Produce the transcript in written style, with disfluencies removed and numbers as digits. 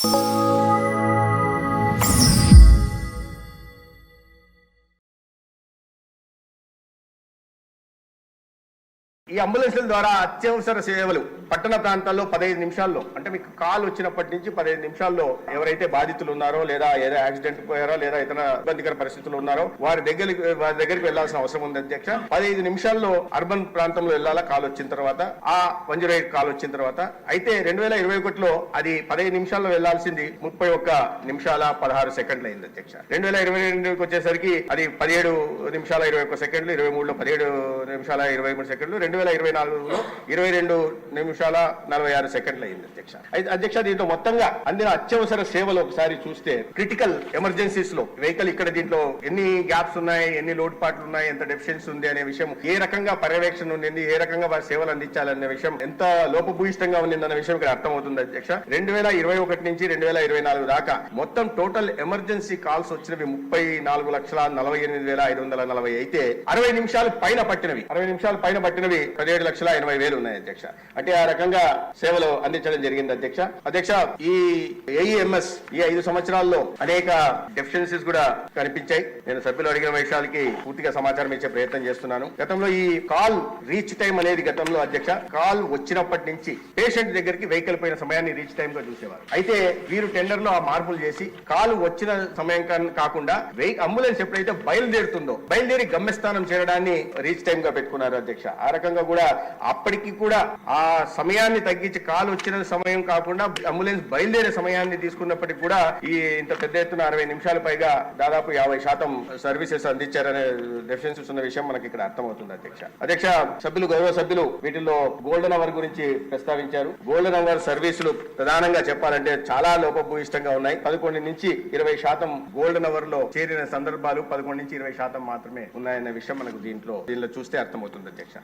ఈ అంబులెన్స్ల ద్వారా అత్యవసర సేవలు పట్టణ ప్రాంతాల్లో 15 నిమిషాల్లో, అంటే మీకు కాల్ వచ్చినప్పటి నుంచి 15 నిమిషాల్లో ఎవరైతే బాధితులు ఉన్నారో, లేదా ఏదో యాక్సిడెంట్ పోయారో, లేదా ఇతర ఇబ్బందికర పరిస్థితులు ఉన్నారో వారి దగ్గరికి వెళ్లాల్సిన అవసరం ఉంది అధ్యక్ష. 15 నిమిషాల్లో అర్బన్ ప్రాంతంలో వెళ్లాలా కాల్ వచ్చిన తర్వాత, ఆ 108 కాల్ వచ్చిన తర్వాత. అయితే 2021లో అది 15 నిమిషాల్లో వెళ్లాల్సింది 31 నిమిషాల 16 సెకండ్లు అయింది అధ్యక్ష. 2022కి వచ్చేసరికి అది 17 నిమిషాల 21 సెకండ్లు, 23లో 17 నిమిషాల 23 సెకండ్లు, 2024లో 22 నిమిషాల 46 సెకండ్లు అయింది అధ్యక్ష. అధ్యక్ష, దీంట్లో మొత్తంగా అందిన అత్యవసర సేవలు ఒకసారి చూస్తే క్రిటికల్ ఎమర్జెన్సీస్ లో వెహికల్ ఇక్కడ దీంట్లో ఎన్ని గ్యాప్స్ ఉన్నాయి, ఎన్ని లోటుపాట్లు ఉన్నాయి, ఎంత డెఫిషియన్సీ ఉంది అనే విషయం, ఏ రకంగా పర్యవేక్షణ ఉండింది, ఏ రకంగా వారి సేవలు అందించాలనే విషయం, ఎంత లోపభూయిష్టంగా ఉండిందన్న విషయం ఇక్కడ అర్థమవుతుంది అధ్యక్ష. 2021 నుంచి 2024 దాకా మొత్తం టోటల్ ఎమర్జెన్సీ కాల్స్ వచ్చినవి 34,48,540 అయితే 60 నిమిషాలు పైన పట్టినవి 17,80,000 ఉన్నాయి అధ్యక్ష. అంటే ఆ రకంగా సేవలు అందించడం జరిగింది అధ్యక్ష. అధ్యక్ష, ఈ ఏఈఎంఎస్ ఈ 5 సంవత్సరాల్లో అనేక డెఫిషియన్సీస్ కూడా కనిపించాయి. నేను సభ్యులు అడిగిన విషయాలకి పూర్తిగా సమాచారం ఇచ్చే ప్రయత్నం చేస్తున్నాను. గతంలో ఈ కాల్ రీచ్ టైం అనేది గతంలో అధ్యక్ష, కాల్ వచ్చినప్పటి నుంచి పేషెంట్ దగ్గరికి వెహికల్ పోయిన సమయాన్ని రీచ్ టైం గా చూసేవారు. అయితే వీరు టెండర్ లో ఆ మార్పులు చేసి కాల్ వచ్చిన సమయం కాకుండా అంబులెన్స్ ఎప్పుడైతే బయలుదేరి గమ్యస్థానం చేరడాన్ని రీచ్ టైం గా పెట్టుకున్నారు అధ్యక్ష. ఆ రకంగా కూడా అప్పటికి కూడా ఆ సమయాన్ని తగ్గించి కాల్ వచ్చిన సమయం కాకుండా అంబులెన్స్ బయలుదేరే సమయాన్ని తీసుకున్నప్పటికీ కూడా ఈ ఇంత పెద్ద ఎత్తున 60 నిమిషాల పైగా దాదాపు 50% సర్వీసెస్ అందించారనే డెఫిషియన్సీస్ ఉన్న విషయం మనకి ఇక్కడ అర్థమవుతుంది అధ్యక్ష. అధ్యక్ష, గౌరవ సభ్యులు వీటిల్లో గోల్డెన్ అవర్ గురించి ప్రస్తావించారు. గోల్డెన్ అవర్ సర్వీసులు ప్రధానంగా చెప్పాలంటే చాలా లోపభూయిష్టంగా ఉన్నాయి. 11 నుంచి 20% గోల్డెన్ అవర్ లో చేరిన సందర్భాలు 11 నుంచి 20% మాత్రమే ఉన్నాయన్న విషయం మనకు దీంట్లో చూస్తే అర్థమవుతుంది అధ్యక్ష.